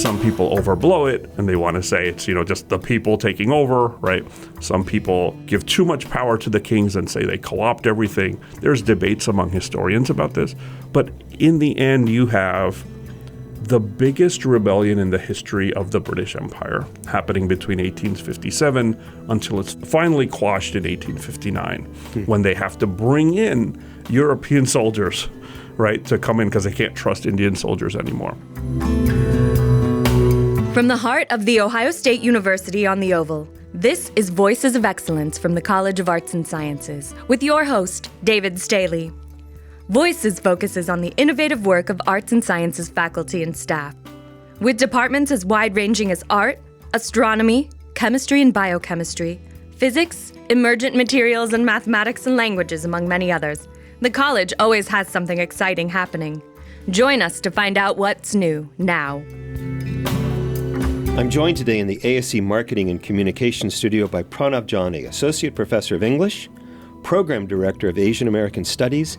Some people overblow it and they want to say it's, just the people taking over, right? Some people give too much power to the kings and say they co-opt everything. There's debates among historians about this. But in the end, you have the biggest rebellion in the history of the British Empire happening between 1857 until it's finally quashed in 1859, when they have to bring in European soldiers, right, to come in because they can't trust Indian soldiers anymore. From the heart of The Ohio State University on the Oval, this is Voices of Excellence from the College of Arts and Sciences, with your host, David Staley. Voices focuses on the innovative work of arts and sciences faculty and staff, with departments as wide-ranging as art, astronomy, chemistry and biochemistry, physics, emergent materials, and mathematics and languages, among many others. The college always has something exciting happening. Join us to find out what's new now. I'm joined today in the ASC Marketing and Communications Studio by Pranav Jani, Associate Professor of English, Program Director of Asian American Studies,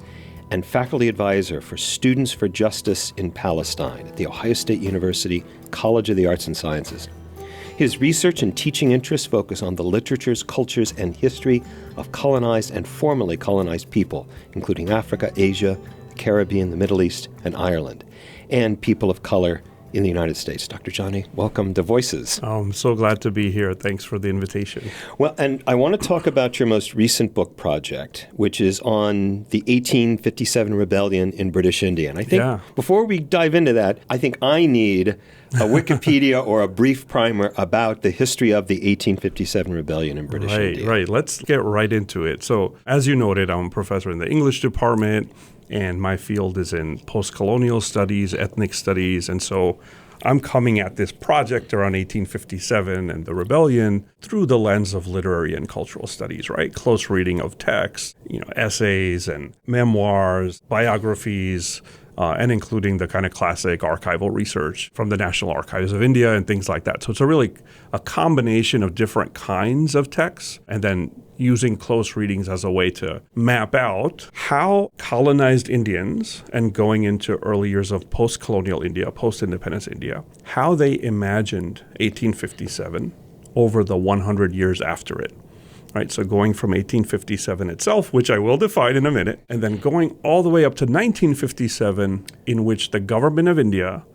and Faculty Advisor for Students for Justice in Palestine at The Ohio State University College of the Arts and Sciences. His research and teaching interests focus on the literatures, cultures, and history of colonized and formerly colonized people, including Africa, Asia, the Caribbean, the Middle East, and Ireland, and people of color in the United States. Dr. Jani, welcome to Voices. I'm so glad to be here. Thanks for the invitation. Well, and I want to talk about your most recent book project, which is on the 1857 rebellion in British India. And I think before we dive into that, I think I need a Wikipedia or a brief primer about the history of the 1857 rebellion in British India. Right. Let's get right into it. So, as you noted, I'm a professor in the English department, and my field is in post-colonial studies, ethnic studies, and so I'm coming at this project around 1857 and the rebellion through the lens of literary and cultural studies, right? Close reading of texts, essays and memoirs, biographies, and including the kind of classic archival research from the National Archives of India and things like that. So it's a combination of different kinds of texts, and then using close readings as a way to map out how colonized Indians, and going into early years of post-colonial India, post-independence India, how they imagined 1857 over the 100 years after it. Right, so going from 1857 itself, which I will define in a minute, and then going all the way up to 1957, in which the government of India,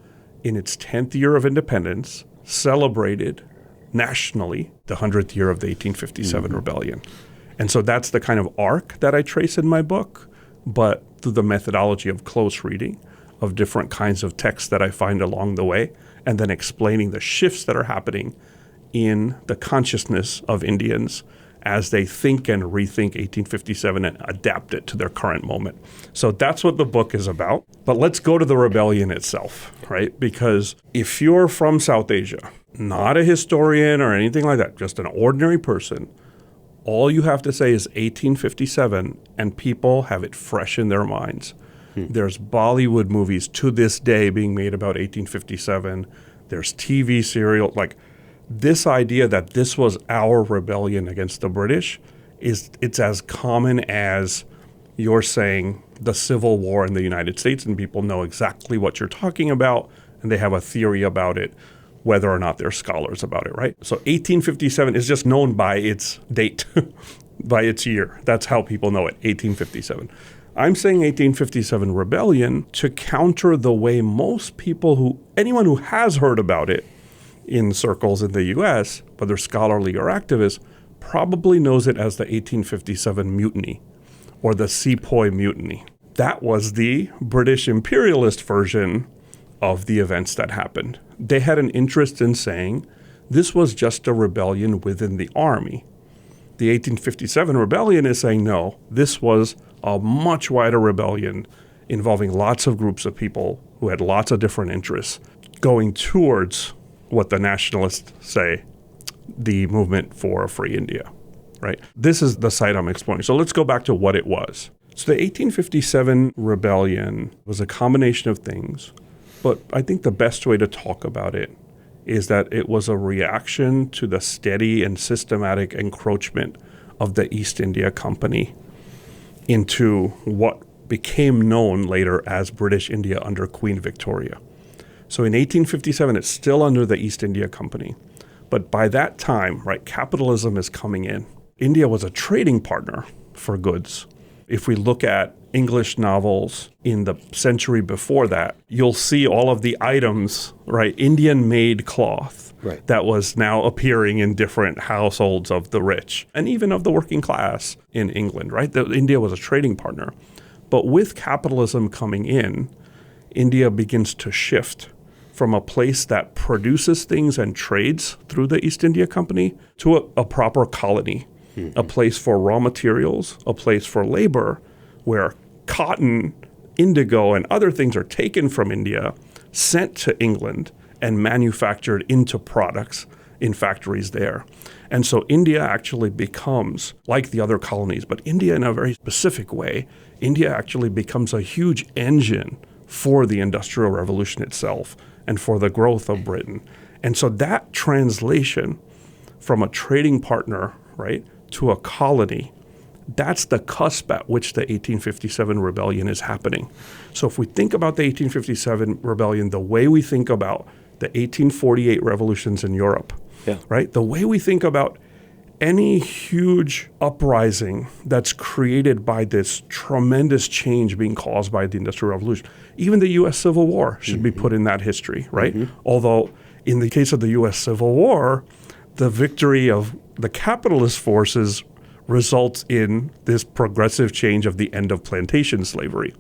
in its 10th year of independence, celebrated nationally the 100th year of the 1857 rebellion. And so that's the kind of arc that I trace in my book, but through the methodology of close reading of different kinds of texts that I find along the way, and then explaining the shifts that are happening in the consciousness of Indians as they think and rethink 1857 and adapt it to their current moment. So that's what the book is about. But let's go to the rebellion itself, right? Because if you're from South Asia, not a historian or anything like that, just an ordinary person, all you have to say is 1857, and people have it fresh in their minds. There's Bollywood movies to this day being made about 1857. There's TV serial, this idea that this was our rebellion against the British it's as common as you're saying the Civil War in the United States, and people know exactly what you're talking about, and they have a theory about it, whether or not they're scholars about it, right? So 1857 is just known by its date, by its year. That's how people know it, 1857. I'm saying 1857 rebellion to counter the way most people anyone who has heard about it in circles in the U.S., whether scholarly or activists, probably knows it as the 1857 mutiny or the Sepoy Mutiny. That was the British imperialist version of the events that happened. They had an interest in saying this was just a rebellion within the army. The 1857 rebellion is saying, no, this was a much wider rebellion involving lots of groups of people who had lots of different interests going towards what the nationalists say, the movement for a free India, right? This is the site I'm exploring. So let's go back to what it was. So the 1857 rebellion was a combination of things, but I think the best way to talk about it is that it was a reaction to the steady and systematic encroachment of the East India Company into what became known later as British India under Queen Victoria. So in 1857, it's still under the East India Company. But by that time, right, capitalism is coming in. India was a trading partner for goods. If we look at English novels in the century before that, you'll see all of the items, right, Indian-made cloth that was now appearing in different households of the rich and even of the working class in England, right? India was a trading partner. But with capitalism coming in, India begins to shift from a place that produces things and trades through the East India Company to a proper colony, a place for raw materials, a place for labor, where cotton, indigo, and other things are taken from India, sent to England, and manufactured into products in factories there. And so India actually becomes, like the other colonies, but India in a very specific way, India actually becomes a huge engine for the Industrial Revolution itself and for the growth of Britain. And so that translation from a trading partner, right, to a colony, that's the cusp at which the 1857 rebellion is happening. So if we think about the 1857 rebellion the way we think about the 1848 revolutions in Europe, right? The way we think about any huge uprising that's created by this tremendous change being caused by the Industrial Revolution, even the U.S. Civil War should be put in that history, right? Although in the case of the U.S. Civil War, the victory of the capitalist forces results in this progressive change of the end of plantation slavery.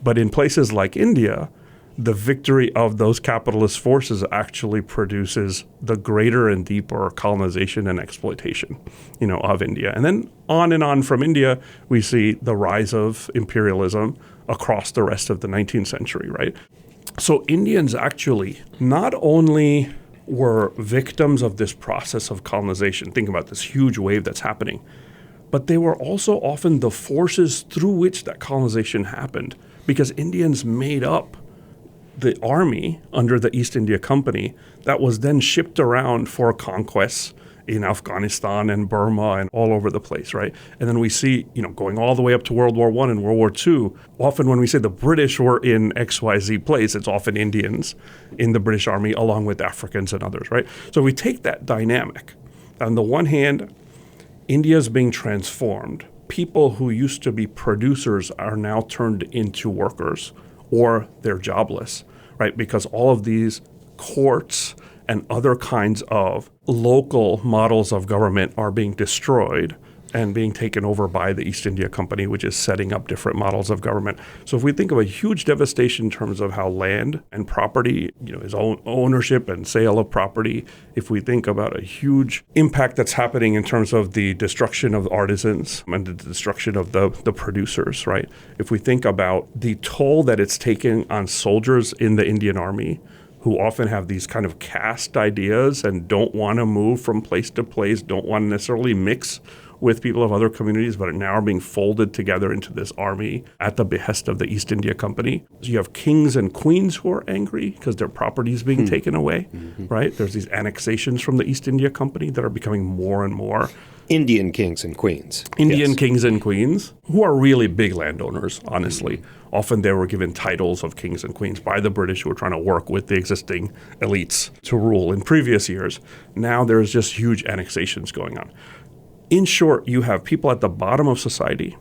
But in places like India, the victory of those capitalist forces actually produces the greater and deeper colonization and exploitation, of India. And then on from India, we see the rise of imperialism across the rest of the 19th century, right? So Indians actually not only were victims of this process of colonization, think about this huge wave that's happening, but they were also often the forces through which that colonization happened, because Indians made up the army under the East India Company that was then shipped around for conquests in Afghanistan and Burma and all over the place, right? And then we see, going all the way up to World War I and World War II, often when we say the British were in XYZ place, it's often Indians in the British Army along with Africans and others, right? So we take that dynamic. On the one hand, India is being transformed. People who used to be producers are now turned into workers, or they're jobless, right? Because all of these courts and other kinds of local models of government are being destroyed and being taken over by the East India Company, which is setting up different models of government. So if we think of a huge devastation in terms of how land and property, is ownership and sale of property, if we think about a huge impact that's happening in terms of the destruction of artisans and the destruction of the producers, right? If we think about the toll that it's taken on soldiers in the Indian Army, who often have these kind of caste ideas and don't want to move from place to place, don't want to necessarily mix with people of other communities, but now are being folded together into this army at the behest of the East India Company. So you have kings and queens who are angry because their property is being taken away, right? There's these annexations from the East India Company that are becoming more and more. Indian kings and queens. Indian kings and queens, who are really big landowners, honestly. Often they were given titles of kings and queens by the British, who were trying to work with the existing elites to rule in previous years. Now there's just huge annexations going on. In short, you have people at the bottom of society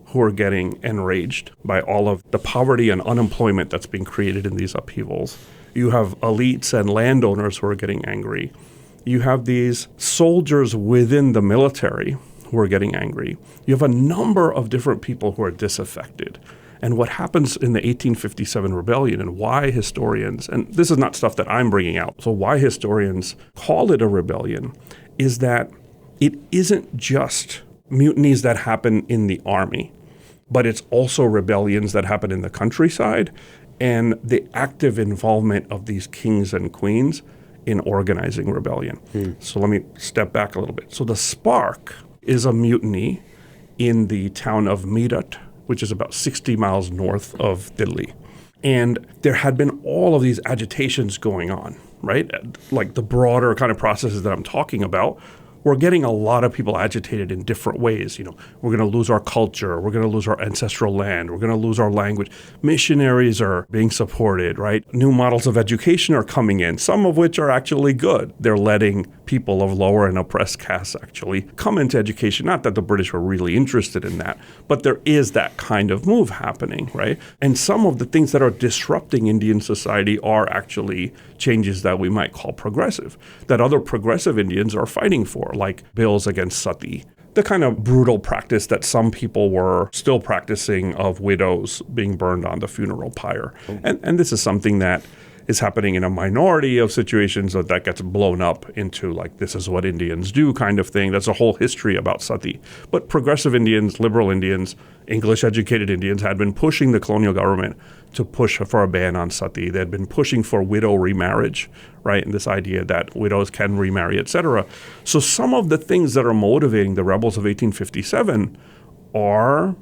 who are getting enraged by all of the poverty and unemployment that's being created in these upheavals. You have elites and landowners who are getting angry. You have these soldiers within the military who are getting angry. You have a number of different people who are disaffected. And what happens in the 1857 rebellion, and why historians, and this is not stuff that I'm bringing out, so why historians call it a rebellion, is that it isn't just mutinies that happen in the army, but it's also rebellions that happen in the countryside and the active involvement of these kings and queens in organizing rebellion. So let me step back a little bit. So the spark is a mutiny in the town of Meerut, which is about 60 miles north of Delhi. And there had been all of these agitations going on, right? Like the broader kind of processes that I'm talking about we're getting a lot of people agitated in different ways. We're going to lose our culture. We're going to lose our ancestral land. We're going to lose our language. Missionaries are being supported, right? New models of education are coming in, some of which are actually good. They're letting people of lower and oppressed castes actually come into education. Not that the British were really interested in that, but there is that kind of move happening, right? And some of the things that are disrupting Indian society are actually changes that we might call progressive, that other progressive Indians are fighting for, like bills against sati, the kind of brutal practice that some people were still practicing of widows being burned on the funeral pyre. And this is something that is happening in a minority of situations that gets blown up into like, this is what Indians do kind of thing. That's a whole history about sati. But progressive Indians, liberal Indians, English-educated Indians had been pushing the colonial government to push for a ban on sati. They had been pushing for widow remarriage, right? And this idea that widows can remarry, et cetera. So some of the things that are motivating the rebels of 1857 are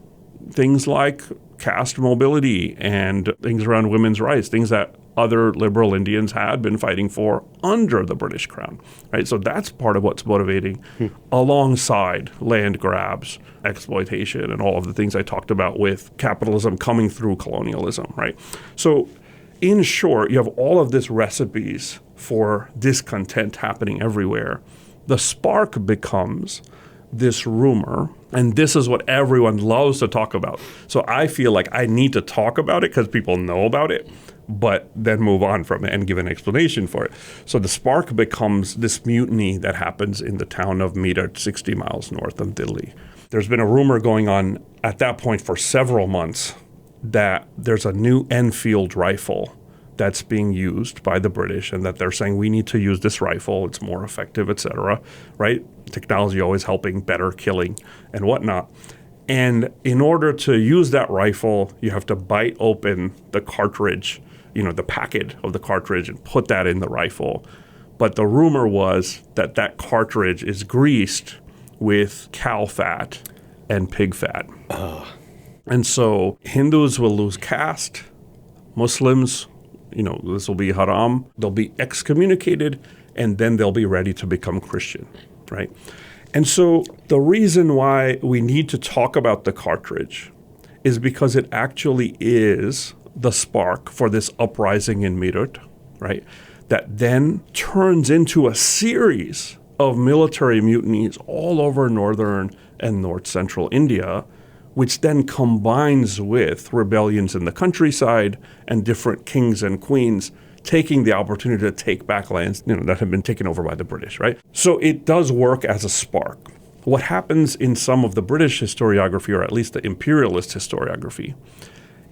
things like caste mobility and things around women's rights, things that other liberal Indians had been fighting for under the British Crown, right? So that's part of what's motivating alongside land grabs, exploitation, and all of the things I talked about with capitalism coming through colonialism, right? So in short, you have all of these recipes for discontent happening everywhere. The spark becomes this rumor, and this is what everyone loves to talk about. So I feel like I need to talk about it because people know about it, but then move on from it and give an explanation for it. So the spark becomes this mutiny that happens in the town of Meerut, 60 miles north of Delhi. There's been a rumor going on at that point for several months that there's a new Enfield rifle that's being used by the British, and that they're saying we need to use this rifle, it's more effective, et cetera, right? Technology always helping better killing and whatnot. And in order to use that rifle, you have to bite open the cartridge, the packet of the cartridge, and put that in the rifle. But the rumor was that that cartridge is greased with cow fat and pig fat. And so Hindus will lose caste, Muslims, this will be haram. They'll be excommunicated, and then they'll be ready to become Christian, right? And so the reason why we need to talk about the cartridge is because it actually is the spark for this uprising in Meerut, right? That then turns into a series of military mutinies all over northern and north central India, which then combines with rebellions in the countryside and different kings and queens taking the opportunity to take back lands that had been taken over by the British, right? So it does work as a spark. What happens in some of the British historiography, or at least the imperialist historiography,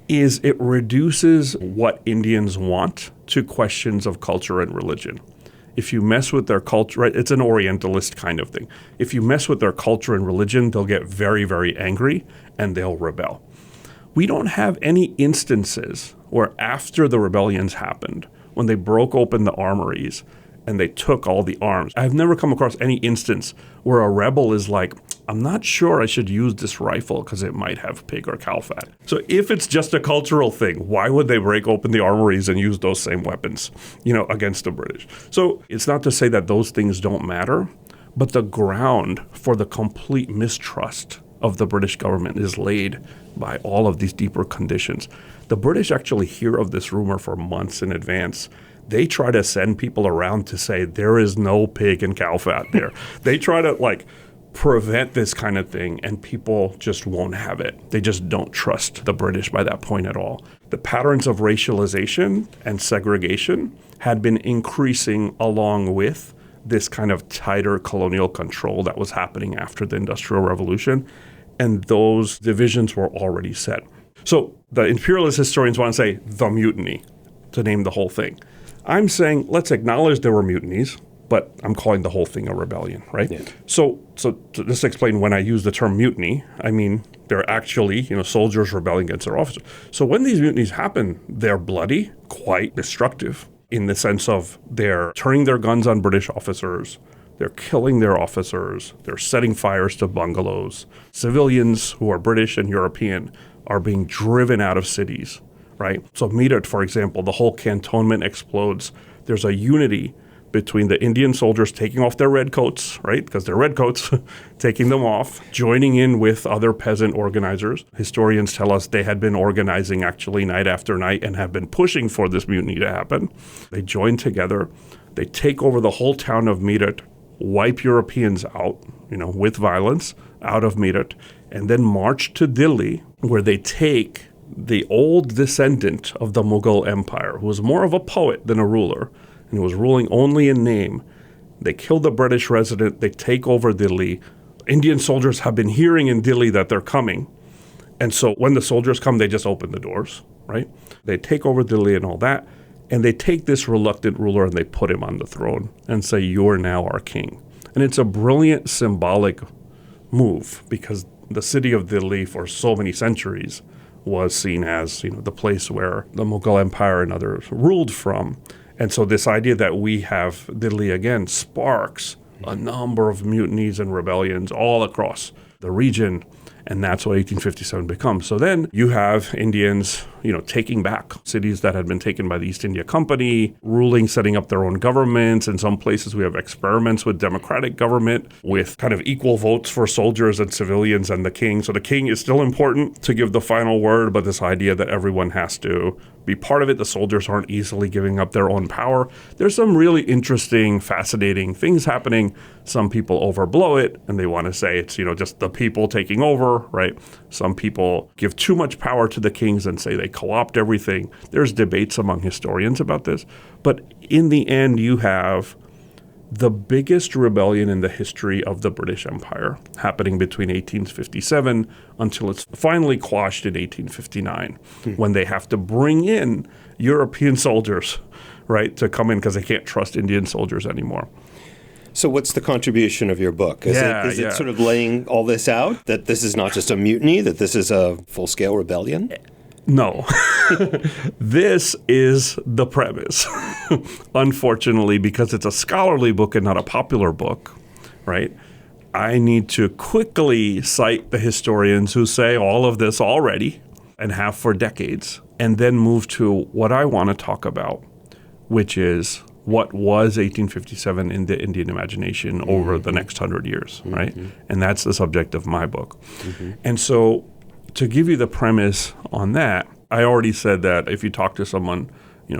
is it reduces what Indians want to questions of culture and religion. If you mess with their culture, right, it's an Orientalist kind of thing. If you mess with their culture and religion, they'll get very, very angry and they'll rebel. We don't have any instances where after the rebellions happened, when they broke open the armories and they took all the arms, I've never come across any instance where a rebel is like, I'm not sure I should use this rifle because it might have pig or cow fat. So if it's just a cultural thing, why would they break open the armories and use those same weapons, against the British? So it's not to say that those things don't matter, but the ground for the complete mistrust of the British government is laid by all of these deeper conditions. The British actually hear of this rumor for months in advance. They try to send people around to say there is no pig and cow fat there. They try to prevent this kind of thing, and people just won't have it. They just don't trust the British by that point at all. The patterns of racialization and segregation had been increasing along with this kind of tighter colonial control that was happening after the Industrial Revolution, and those divisions were already set. So the imperialist historians want to say the mutiny to name the whole thing. I'm saying let's acknowledge there were mutinies, but I'm calling the whole thing a rebellion, right? Yeah. So to just explain, when I use the term mutiny, I mean they're actually, soldiers rebelling against their officers. So when these mutinies happen, they're bloody, quite destructive, in the sense of they're turning their guns on British officers, they're killing their officers, they're setting fires to bungalows. Civilians who are British and European are being driven out of cities, right? So Meerut, for example, the whole cantonment explodes. There's a unity between the Indian soldiers taking off their red coats, right? Because they're red coats, taking them off, joining in with other peasant organizers. Historians tell us they had been organizing actually night after night and have been pushing for this mutiny to happen. They join together. They take over the whole town of Meerut, wipe Europeans out, with violence out of Meerut, and then march to Delhi, where they take the old descendant of the Mughal Empire, who was more of a poet than a ruler, and who was ruling only in name. They kill the British resident. They take over Delhi. Indian soldiers have been hearing in Delhi that they're coming. And so when the soldiers come, they just open the doors, right? They take over Delhi and all that. And they take this reluctant ruler and they put him on the throne and say, you're now our king. And it's a brilliant symbolic move because the city of Delhi for so many centuries was seen as, the place where the Mughal Empire and others ruled from. And so this idea that we have Delhi again sparks a number of mutinies and rebellions all across the region. And that's what 1857 becomes. So then you have Indians, taking back cities that had been taken by the East India Company, ruling, setting up their own governments. In some places we have experiments with democratic government with kind of equal votes for soldiers and civilians and the king. So the king is still important to give the final word, but this idea that everyone has to be part of it, the soldiers aren't easily giving up their own power. There's some really interesting, fascinating things happening. Some people overblow it and they want to say it's, just the people taking over, right? Some people give too much power to the kings and say they co-opt everything. There's debates among historians about this. But in the end, you have the biggest rebellion in the history of the British Empire happening between 1857 until it's finally quashed in 1859, when they have to bring in European soldiers, right, to come in because they can't trust Indian soldiers anymore. So what's the contribution of your book? Is it sort of laying all this out, that this is not just a mutiny, that this is a full-scale rebellion? No. This is the premise. Unfortunately, because it's a scholarly book and not a popular book, right? I need to quickly cite the historians who say all of this already and have for decades, and then move to what I want to talk about, which is what was 1857 in the Indian imagination over the next 100 years, right? And that's the subject of my book. And so to give you the premise on that, I already said that if you talk to someone,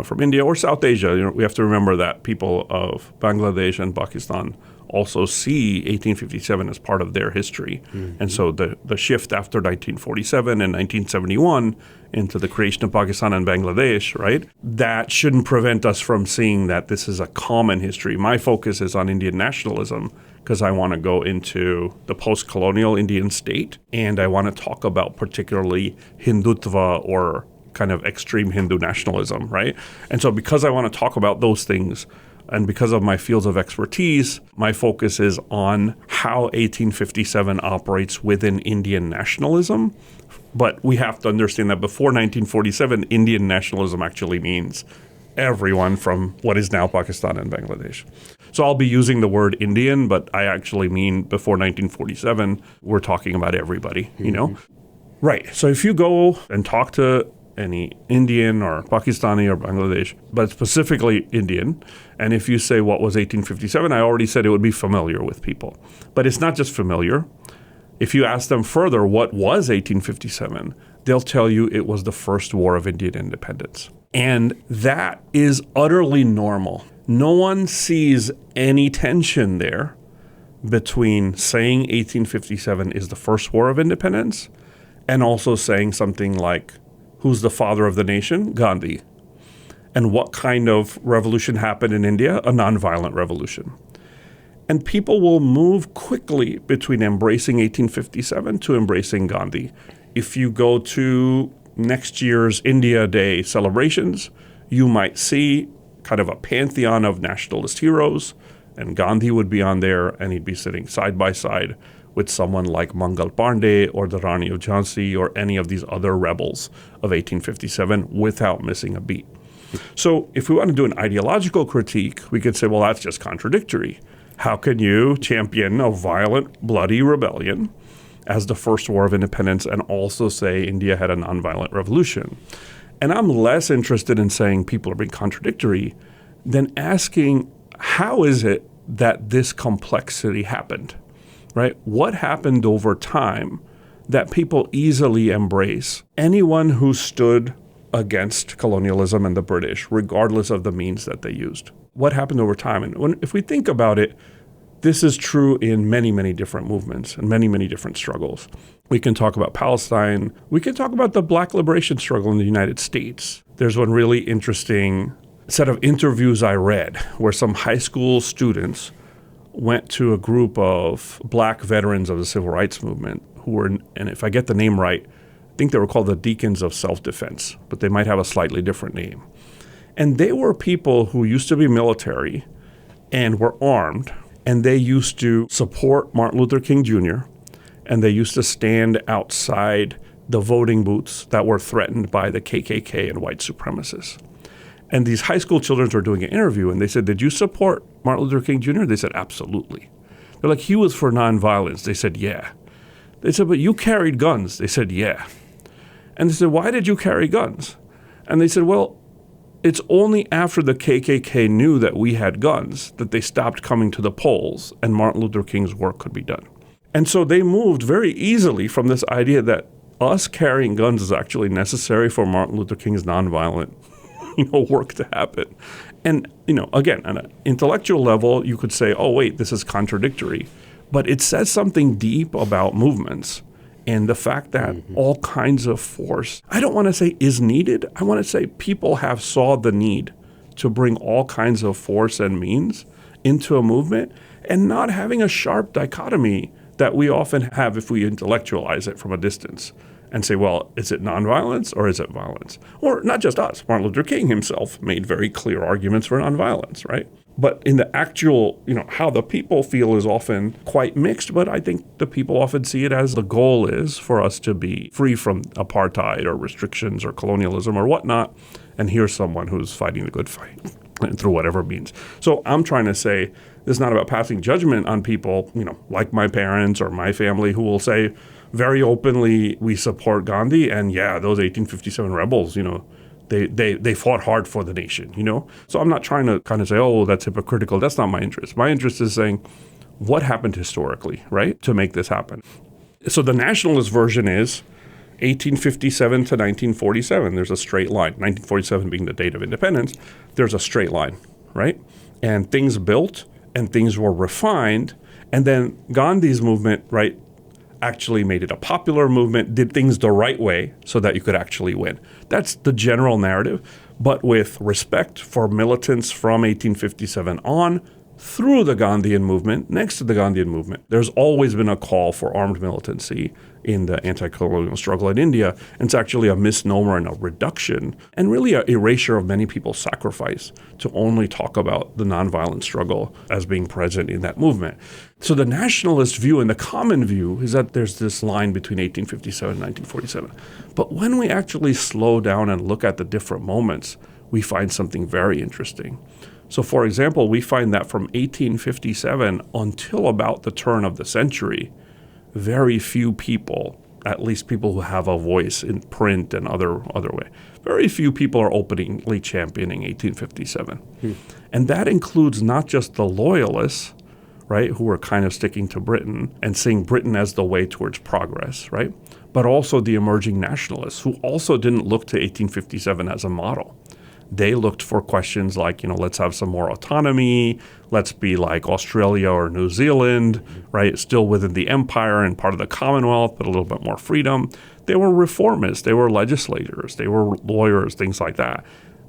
from India or South Asia, we have to remember that people of Bangladesh and Pakistan also see 1857 as part of their history. And so the shift after 1947 and 1971 into the creation of Pakistan and Bangladesh, right, that shouldn't prevent us from seeing that this is a common history. My focus is on Indian nationalism because I want to go into the post-colonial Indian state, and I want to talk about particularly Hindutva or kind of extreme Hindu nationalism, right? And so because I want to talk about those things, and because of my fields of expertise, my focus is on how 1857 operates within Indian nationalism. But we have to understand that before 1947, Indian nationalism actually means everyone from what is now Pakistan and Bangladesh. So I'll be using the word Indian, but I actually mean before 1947, we're talking about everybody, Right. So if you go and talk to any Indian or Pakistani or Bangladesh, but specifically Indian, and if you say what was 1857, I already said it would be familiar with people. But it's not just familiar. If you ask them further, what was 1857, they'll tell you it was the first war of Indian independence. And that is utterly normal. No one sees any tension there between saying 1857 is the first war of independence and also saying something like, who's the father of the nation? Gandhi. And what kind of revolution happened in India? A nonviolent revolution. And people will move quickly between embracing 1857 to embracing Gandhi. If you go to next year's India Day celebrations, you might see kind of a pantheon of nationalist heroes, and Gandhi would be on there, and he'd be sitting side by side with someone like Mangal Pandey or the Rani of Jhansi or any of these other rebels of 1857 without missing a beat. So if we want to do an ideological critique, we could say, well, that's just contradictory. How can you champion a violent, bloody rebellion as the first war of independence and also say India had a nonviolent revolution? And I'm less interested in saying people are being contradictory than asking, how is it that this complexity happened, right? What happened over time that people easily embrace anyone who stood against colonialism and the British, regardless of the means that they used? What happened over time? And if we think about it, this is true in many, many different movements and many, many different struggles. We can talk about Palestine. We can talk about the Black liberation struggle in the United States. There's one really interesting set of interviews I read where some high school students went to a group of Black veterans of the civil rights movement who were, and if I get the name right, I think they were called the Deacons of Self-Defense, but they might have a slightly different name. And they were people who used to be military and were armed, and they used to support Martin Luther King Jr., and they used to stand outside the voting booths that were threatened by the KKK and white supremacists. And these high school children were doing an interview, and they said, "Did you support Martin Luther King Jr.?" They said, "Absolutely." They're like, "He was for nonviolence." They said, "Yeah." They said, "But you carried guns." They said, "Yeah." And they said, "Why did you carry guns?" And they said, "Well, it's only after the KKK knew that we had guns that they stopped coming to the polls and Martin Luther King's work could be done." And so they moved very easily from this idea that us carrying guns is actually necessary for Martin Luther King's nonviolent work to happen. And, again, on an intellectual level, you could say, oh, wait, this is contradictory. But it says something deep about movements and the fact that all kinds of force, I don't want to say is needed. I want to say people have saw the need to bring all kinds of force and means into a movement and not having a sharp dichotomy that we often have if we intellectualize it from a distance and say, well, is it nonviolence or is it violence? Or not just us. Martin Luther King himself made very clear arguments for nonviolence, right? But in the actual, how the people feel is often quite mixed, but I think the people often see it as the goal is for us to be free from apartheid or restrictions or colonialism or whatnot, and here's someone who's fighting the good fight through whatever means. So I'm trying to say this is not about passing judgment on people, like my parents or my family who will say very openly, we support Gandhi, and yeah, those 1857 rebels, They fought hard for the nation, So I'm not trying to kind of say, oh, that's hypocritical. That's not my interest. My interest is saying what happened historically, right, to make this happen. So the nationalist version is 1857 to 1947. There's a straight line. 1947 being the date of independence, there's a straight line, right? And things built and things were refined. And then Gandhi's movement, right, actually made it a popular movement, did things the right way so that you could actually win. That's the general narrative, but with respect for militants from 1857 on through the Gandhian movement, next to the Gandhian movement. There's always been a call for armed militancy in the anti-colonial struggle in India, and it's actually a misnomer and a reduction and really an erasure of many people's sacrifice to only talk about the nonviolent struggle as being present in that movement. So the nationalist view and the common view is that there's this line between 1857 and 1947. But when we actually slow down and look at the different moments, we find something very interesting. So for example, we find that from 1857 until about the turn of the century, very few people, at least people who have a voice in print and other way, very few people are openly championing 1857. And that includes not just the loyalists, right, who were kind of sticking to Britain and seeing Britain as the way towards progress, right, but also the emerging nationalists who also didn't look to 1857 as a model. They looked for questions like, let's have some more autonomy, let's be like Australia or New Zealand, right? Still within the empire and part of the Commonwealth, but a little bit more freedom. They were reformists, they were legislators, they were lawyers, things like that.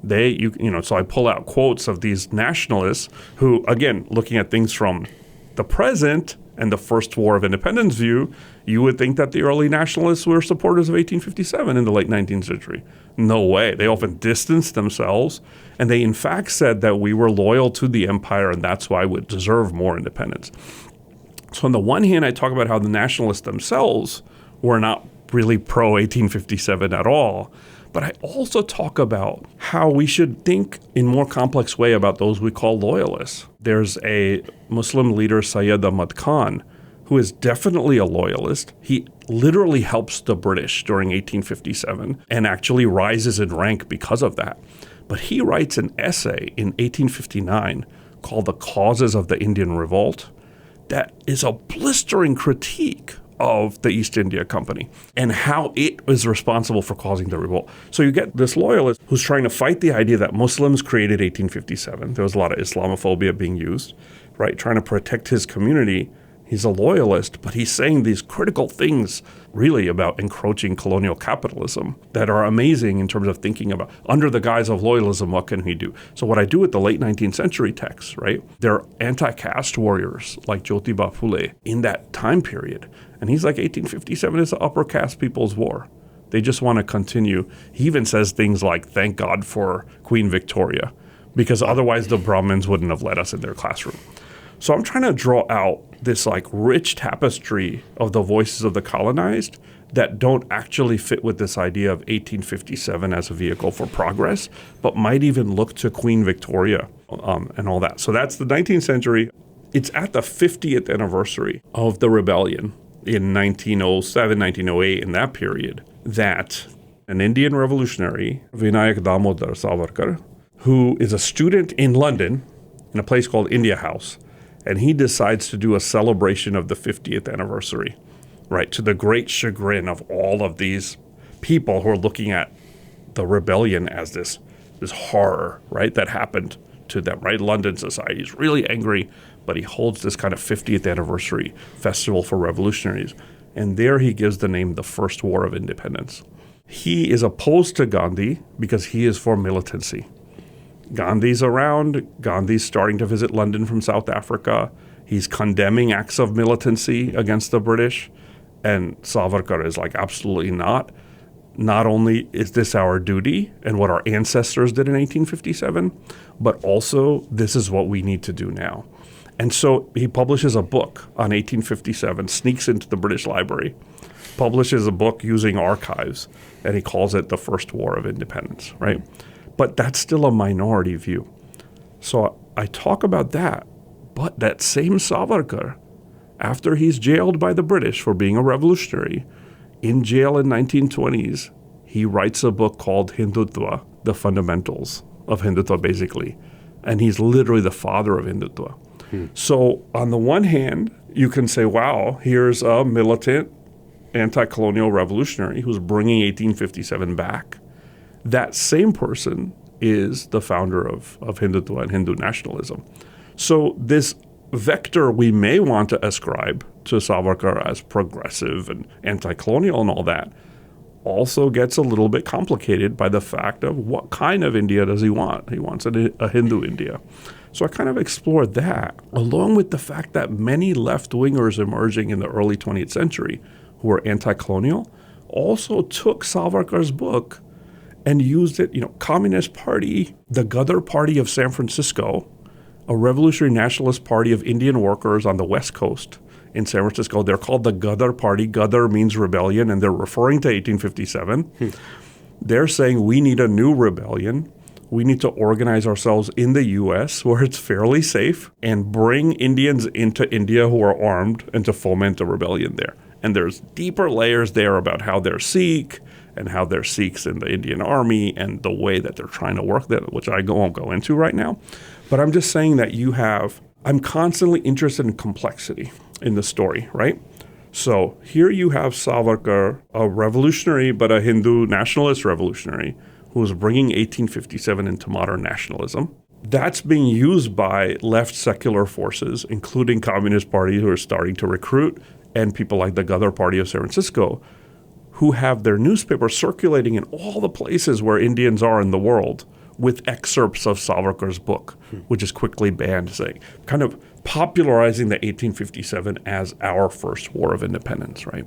So I pull out quotes of these nationalists who, again, looking at things from the present and the first War of Independence view, you would think that the early nationalists were supporters of 1857 in the late 19th century. No way. They often distanced themselves, and they in fact said that we were loyal to the empire and that's why we deserve more independence. So on the one hand, I talk about how the nationalists themselves were not really pro-1857 at all, but I also talk about how we should think in more complex way about those we call loyalists. There's a Muslim leader, Syed Ahmad Khan, who is definitely a loyalist. He literally helps the British during 1857 and actually rises in rank because of that. But he writes an essay in 1859 called The Causes of the Indian Revolt that is a blistering critique of the East India Company and how it was responsible for causing the revolt. So you get this loyalist who's trying to fight the idea that Muslims created 1857. There was a lot of Islamophobia being used, right? Trying to protect his community. He's a loyalist, but he's saying these critical things really about encroaching colonial capitalism that are amazing in terms of thinking about, under the guise of loyalism, what can we do? So what I do with the late 19th century texts, right, they're anti-caste warriors like Jyotiba Phule in that time period. And he's like, 1857 is the upper caste people's war. They just want to continue. He even says things like, thank God for Queen Victoria, because otherwise the Brahmins wouldn't have let us in their classroom. So I'm trying to draw out this like rich tapestry of the voices of the colonized that don't actually fit with this idea of 1857 as a vehicle for progress, but might even look to Queen Victoria and all that. So that's the 19th century. It's at the 50th anniversary of the rebellion in 1907, 1908, in that period, that an Indian revolutionary, Vinayak Damodar Savarkar, who is a student in London in a place called India House, and he decides to do a celebration of the 50th anniversary, right, to the great chagrin of all of these people who are looking at the rebellion as this horror, right, that happened to them, right? London society is really angry, but he holds this kind of 50th anniversary festival for revolutionaries. And there he gives the name the First War of Independence. He is opposed to Gandhi because he is for militancy. Gandhi's around. Gandhi's starting to visit London from South Africa. He's condemning acts of militancy against the British. And Savarkar is like, absolutely not. Not only is this our duty and what our ancestors did in 1857, but also this is what we need to do now. And so he publishes a book on 1857, sneaks into the British Library, publishes a book using archives, and he calls it the First War of Independence, right? But that's still a minority view. So I talk about that, but that same Savarkar, after he's jailed by the British for being a revolutionary, in jail in 1920s, he writes a book called Hindutva, The Fundamentals of Hindutva, basically. And he's literally the father of Hindutva. So on the one hand, you can say, wow, here's a militant anti-colonial revolutionary who's bringing 1857 back. That same person is the founder of Hindutva and Hindu nationalism. So this vector we may want to ascribe to Savarkar as progressive and anti-colonial and all that also gets a little bit complicated by the fact of what kind of India does he want? He wants a Hindu India. So I kind of explored that, along with the fact that many left-wingers emerging in the early 20th century who were anti-colonial also took Savarkar's book and used it, Communist Party, the Ghadar Party of San Francisco, a revolutionary nationalist party of Indian workers on the West Coast in San Francisco. They're called the Ghadar Party. Ghadar means rebellion, and they're referring to 1857. They're saying we need a new rebellion. We need to organize ourselves in the U.S. where it's fairly safe and bring Indians into India who are armed and to foment a rebellion there. And there's deeper layers there about how they're Sikh and how they're Sikhs in the Indian army and the way that they're trying to work that, which I won't go into right now. But I'm just saying that I'm constantly interested in complexity in the story, right? So here you have Savarkar, a revolutionary, but a Hindu nationalist revolutionary, who was bringing 1857 into modern nationalism. That's being used by left secular forces, including Communist Party, who are starting to recruit, and people like the Ghadar Party of San Francisco, who have their newspaper circulating in all the places where Indians are in the world with excerpts of Savarkar's book, which is quickly banned, saying, kind of popularizing the 1857 as our first war of independence, right?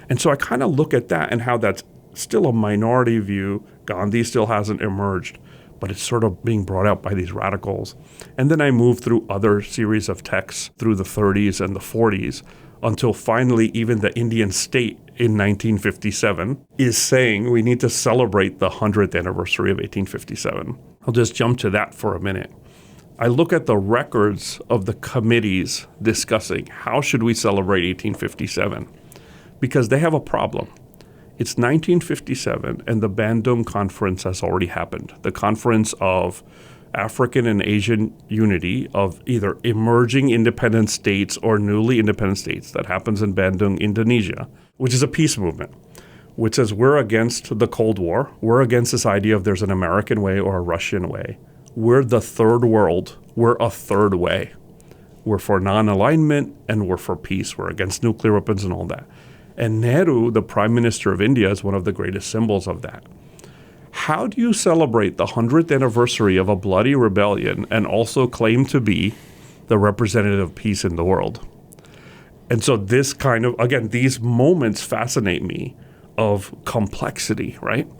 And so I kind of look at that and how that's still a minority view. Gandhi still hasn't emerged, but it's sort of being brought out by these radicals. And then I move through other series of texts through the 30s and the 40s until finally even the Indian state in 1957 is saying we need to celebrate the 100th anniversary of 1857. I'll just jump to that for a minute. I look at the records of the committees discussing how should we celebrate 1857, because they have a problem. It's 1957, and the Bandung Conference has already happened. The conference of African and Asian unity of either emerging independent states or newly independent states that happens in Bandung, Indonesia, which is a peace movement, which says we're against the Cold War. We're against this idea of there's an American way or a Russian way. We're the third world. We're a third way. We're for non-alignment and we're for peace. We're against nuclear weapons and all that. And Nehru, the Prime Minister of India, is one of the greatest symbols of that. How do you celebrate the 100th anniversary of a bloody rebellion and also claim to be the representative of peace in the world? And so this kind of, again, these moments fascinate me of complexity, right?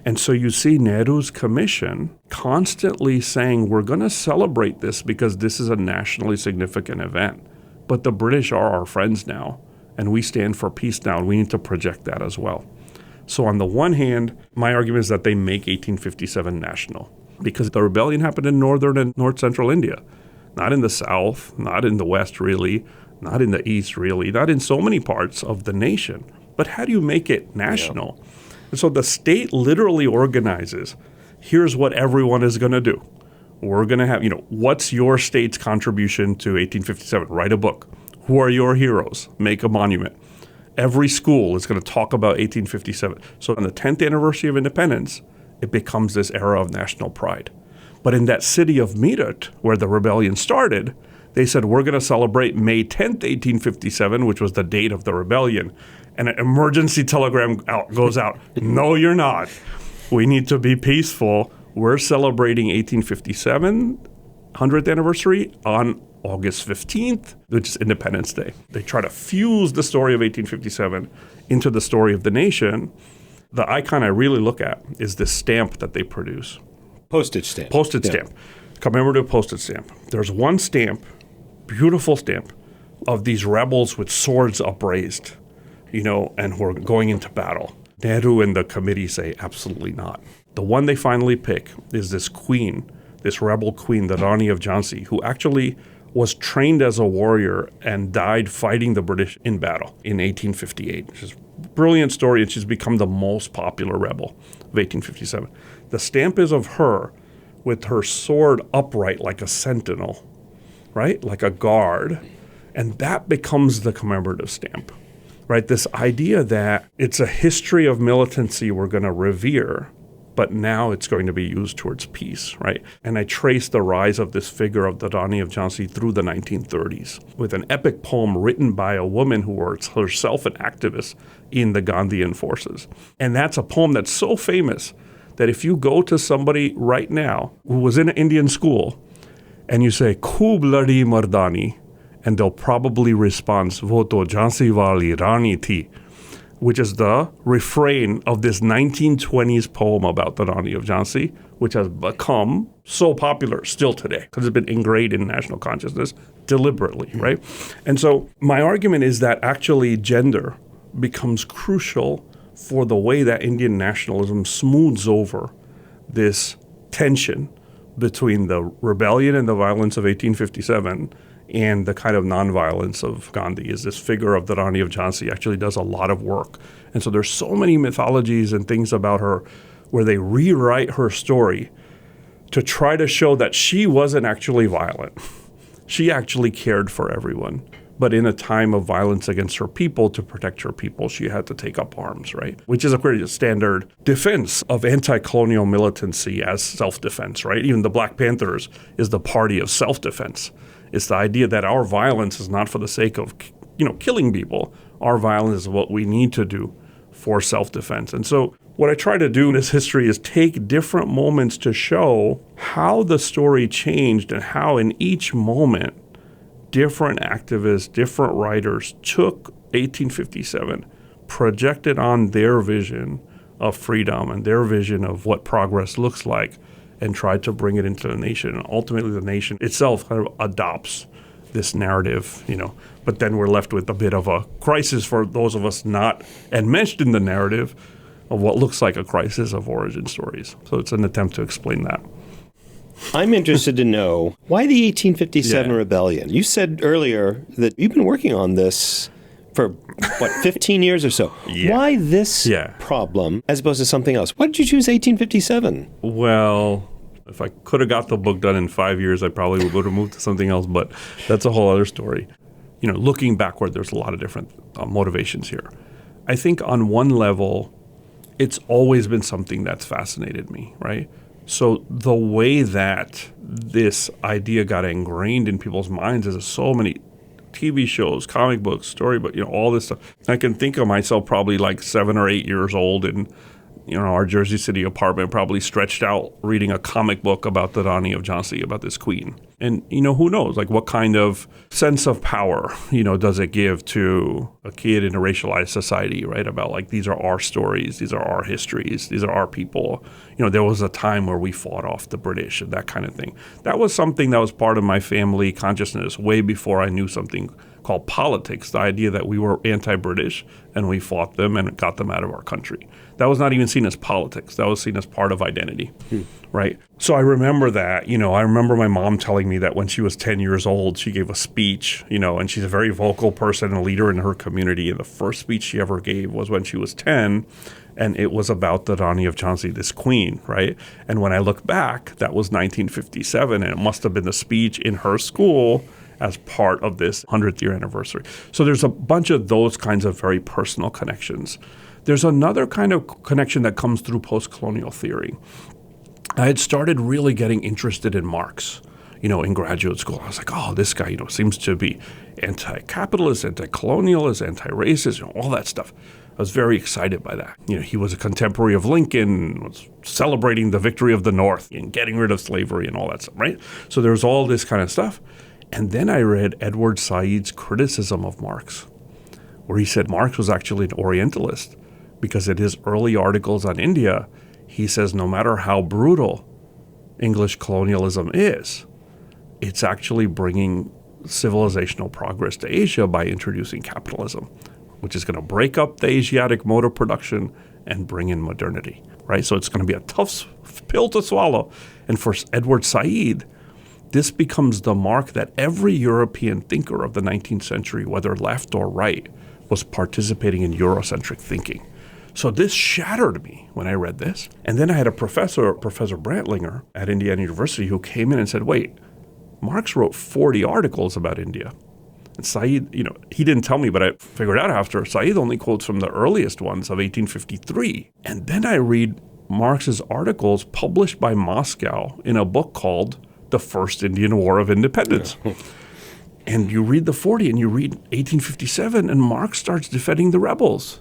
And so you see Nehru's commission constantly saying, we're going to celebrate this because this is a nationally significant event. But the British are our friends now, and we stand for peace now, and we need to project that as well. So on the one hand, my argument is that they make 1857 national because the rebellion happened in northern and north-central India, not in the south, not in the west really, not in the east really, not in so many parts of the nation. But how do you make it national? Yeah. And so the state literally organizes, here's what everyone is going to do. We're going to have, what's your state's contribution to 1857? Write a book. Who are your heroes? Make a monument. Every school is going to talk about 1857. So on the 10th anniversary of independence, it becomes this era of national pride. But in that city of Meerut, where the rebellion started, they said, we're going to celebrate May 10th, 1857, which was the date of the rebellion. And an emergency telegram goes out. No, you're not. We need to be peaceful. We're celebrating 1857, 100th anniversary on August 15th, which is Independence Day. They try to fuse the story of 1857 into the story of the nation. The icon I really look at is this stamp that they produce. Postage stamp. Postage stamp. Commemorative postage stamp. There's one stamp, beautiful stamp, of these rebels with swords upraised, and who are going into battle. Nehru and the committee say absolutely not. The one they finally pick is this queen, this rebel queen, the Rani of Jhansi, who actually was trained as a warrior and died fighting the British in battle in 1858, which is a brilliant story, and she's become the most popular rebel of 1857. The stamp is of her with her sword upright like a sentinel, right? Like a guard. And that becomes the commemorative stamp, right? This idea that it's a history of militancy we're going to revere, but now it's going to be used towards peace, right? And I trace the rise of this figure of the Rani of Jhansi through the 1930s with an epic poem written by a woman who was herself an activist in the Gandhian forces. And that's a poem that's so famous that if you go to somebody right now who was in an Indian school and you say, "Khoob ladi mardani," and they'll probably respond, "Wo to Jhansi wali Rani thi," which is the refrain of this 1920s poem about the Rani of Jhansi, which has become so popular still today because it's been ingrained in national consciousness deliberately, right? And so my argument is that actually gender becomes crucial for the way that Indian nationalism smooths over this tension between the rebellion and the violence of 1857 and the kind of nonviolence of Gandhi. Is this figure of the Rani of Jhansi actually does a lot of work. And so there's so many mythologies and things about her where they rewrite her story to try to show that she wasn't actually violent. She actually cared for everyone. But in a time of violence against her people, to protect her people, she had to take up arms, right? Which is a pretty standard defense of anti-colonial militancy as self-defense, right? Even the Black Panthers is the party of self-defense. It's the idea that our violence is not for the sake of, killing people. Our violence is what we need to do for self-defense. And so what I try to do in this history is take different moments to show how the story changed and how in each moment different activists, different writers took 1857, projected on their vision of freedom and their vision of what progress looks like, and tried to bring it into the nation. And ultimately, the nation itself kind of adopts this narrative, But then we're left with a bit of a crisis for those of us not enmeshed in the narrative of what looks like a crisis of origin stories. So it's an attempt to explain that. I'm interested to know why the 1857 rebellion. You said earlier that you've been working on this for, 15 years or so. Yeah. Why this problem as opposed to something else? Why did you choose 1857? Well, If I could have got the book done in 5 years, I probably would have moved to something else, but that's a whole other story. Looking backward, there's a lot of different motivations here. I think on one level, it's always been something that's fascinated me, right? So the way that this idea got ingrained in people's minds is so many TV shows, comic books, storybook, all this stuff. I can think of myself probably like 7 or 8 years old in, our Jersey City apartment, probably stretched out reading a comic book about the Rani of Jhansi, about this queen. And, who knows, like what kind of sense of power, does it give to a kid in a racialized society, right? About like, these are our stories, these are our histories, these are our people. There was a time where we fought off the British and that kind of thing. That was something that was part of my family consciousness way before I knew something called politics, the idea that we were anti-British and we fought them and got them out of our country. That was not even seen as politics. That was seen as part of identity, right? So I remember that, I remember my mom telling me that when she was 10 years old, she gave a speech, and she's a very vocal person, a leader in her community. And the first speech she ever gave was when she was 10, and it was about the Rani of Jhansi, this queen, right? And when I look back, that was 1957, and it must have been the speech in her school as part of this 100th year anniversary. So there's a bunch of those kinds of very personal connections. There's another kind of connection that comes through post-colonial theory. I had started really getting interested in Marx, in graduate school. I was like, oh, this guy, seems to be anti-capitalist, anti-colonialist, anti-racist, all that stuff. I was very excited by that. He was a contemporary of Lincoln, was celebrating the victory of the North and getting rid of slavery and all that stuff, right? So there's all this kind of stuff. And then I read Edward Said's criticism of Marx, where he said Marx was actually an Orientalist because in his early articles on India, he says no matter how brutal English colonialism is, it's actually bringing civilizational progress to Asia by introducing capitalism, which is going to break up the Asiatic mode of production and bring in modernity, right? So it's going to be a tough pill to swallow. And for Edward Said, this becomes the mark that every European thinker of the 19th century, whether left or right, was participating in Eurocentric thinking. So this shattered me when I read this. And then I had a professor, Professor Brantlinger at Indiana University, who came in and said, wait, Marx wrote 40 articles about India. And Said, he didn't tell me, but I figured out after, Said only quotes from the earliest ones of 1853. And then I read Marx's articles published by Moscow in a book called The First Indian War of Independence. Yeah. And you read the 40 and you read 1857 and Marx starts defending the rebels.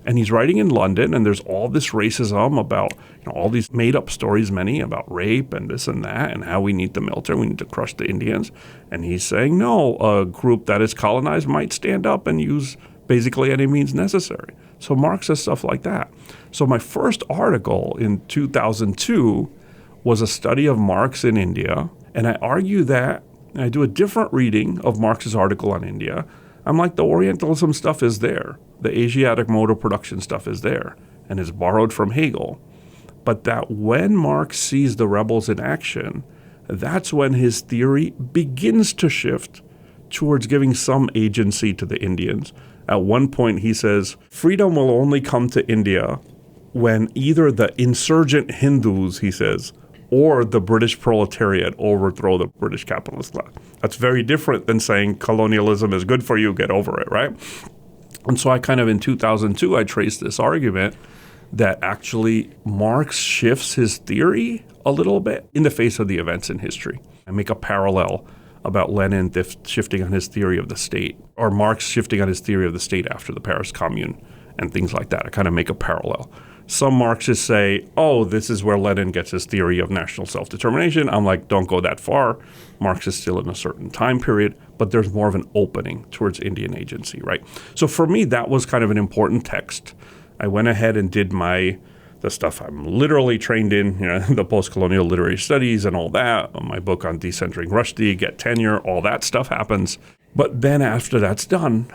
And he's writing in London and there's all this racism about all these made up stories, many about rape and this and that and how we need the military, we need to crush the Indians. And he's saying, no, a group that is colonized might stand up and use basically any means necessary. So Marx says stuff like that. So my first article in 2002 was a study of Marx in India. And I argue that, and I do a different reading of Marx's article on India. I'm like, the Orientalism stuff is there. The Asiatic mode of production stuff is there. And it's borrowed from Hegel. But that when Marx sees the rebels in action, that's when his theory begins to shift towards giving some agency to the Indians. At one point, he says, freedom will only come to India when either the insurgent Hindus, he says, or the British proletariat overthrow the British capitalist class. That's very different than saying colonialism is good for you, get over it, right? And so I kind of, in 2002, I traced this argument that actually Marx shifts his theory a little bit in the face of the events in history. I make a parallel about Lenin shifting on his theory of the state, or Marx shifting on his theory of the state after the Paris Commune and things like that. I kind of make a parallel. Some Marxists say, oh, this is where Lenin gets his theory of national self-determination. I'm like, don't go that far. Marx is still in a certain time period, but there's more of an opening towards Indian agency, right? So for me, that was kind of an important text. I went ahead and did the stuff I'm literally trained in, the post-colonial literary studies and all that. My book on decentering Rushdie, get tenure, all that stuff happens. But then after that's done,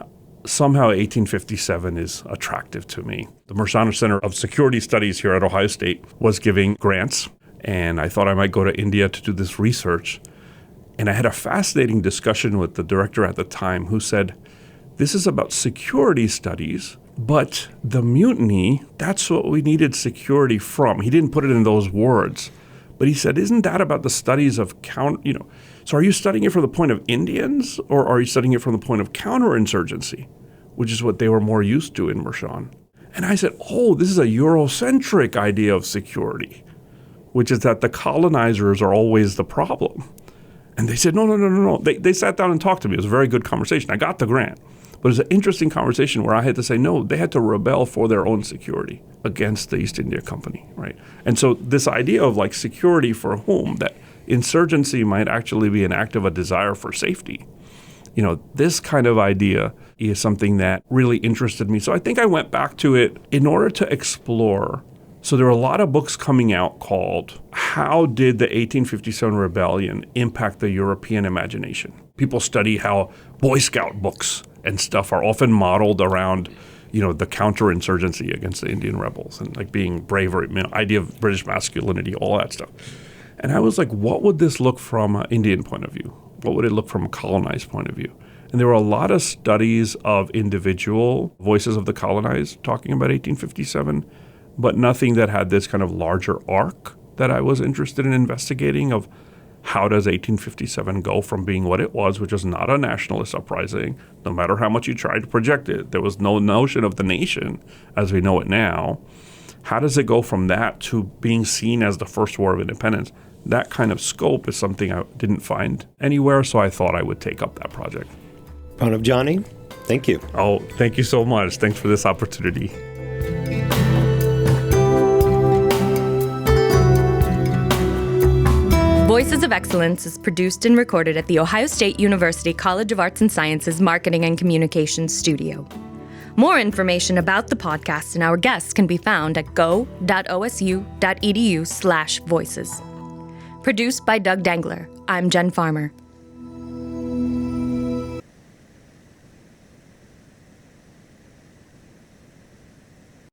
somehow 1857 is attractive to me. The Mersana Center of Security Studies here at Ohio State was giving grants, and I thought I might go to India to do this research. And I had a fascinating discussion with the director at the time who said, this is about security studies, but the mutiny, that's what we needed security from. He didn't put it in those words, But he said, isn't that about the studies of so are you studying it from the point of Indians, or are you studying it from the point of counterinsurgency, which is what they were more used to in Mershan? And I said, oh, this is a Eurocentric idea of security, which is that the colonizers are always the problem. And they said, no. They sat down and talked to me. It was a very good conversation. I got the grant. But it was an interesting conversation where I had to say, no, they had to rebel for their own security against the East India Company, right? And so this idea of like security for whom, that insurgency might actually be an act of a desire for safety. This kind of idea is something that really interested me. So I think I went back to it in order to explore. So there are a lot of books coming out called How Did the 1857 Rebellion Impact the European Imagination? People study how Boy Scout books and stuff are often modeled around, the counterinsurgency against the Indian rebels and like being braver, idea of British masculinity, all that stuff. And I was like, what would this look from an Indian point of view? What would it look from a colonized point of view? And there were a lot of studies of individual voices of the colonized talking about 1857, but nothing that had this kind of larger arc that I was interested in investigating of how does 1857 go from being what it was, which was not a nationalist uprising, no matter how much you tried to project it. There was no notion of the nation as we know it now. How does it go from that to being seen as the first war of independence? That kind of scope is something I didn't find anywhere, so I thought I would take up that project. Pranav Jani, thank you. Oh, thank you so much. Thanks for this opportunity. Voices of Excellence is produced and recorded at The Ohio State University College of Arts and Sciences Marketing and Communications Studio. More information about the podcast and our guests can be found at go.osu.edu/voices. Produced by Doug Dangler. I'm Jen Farmer.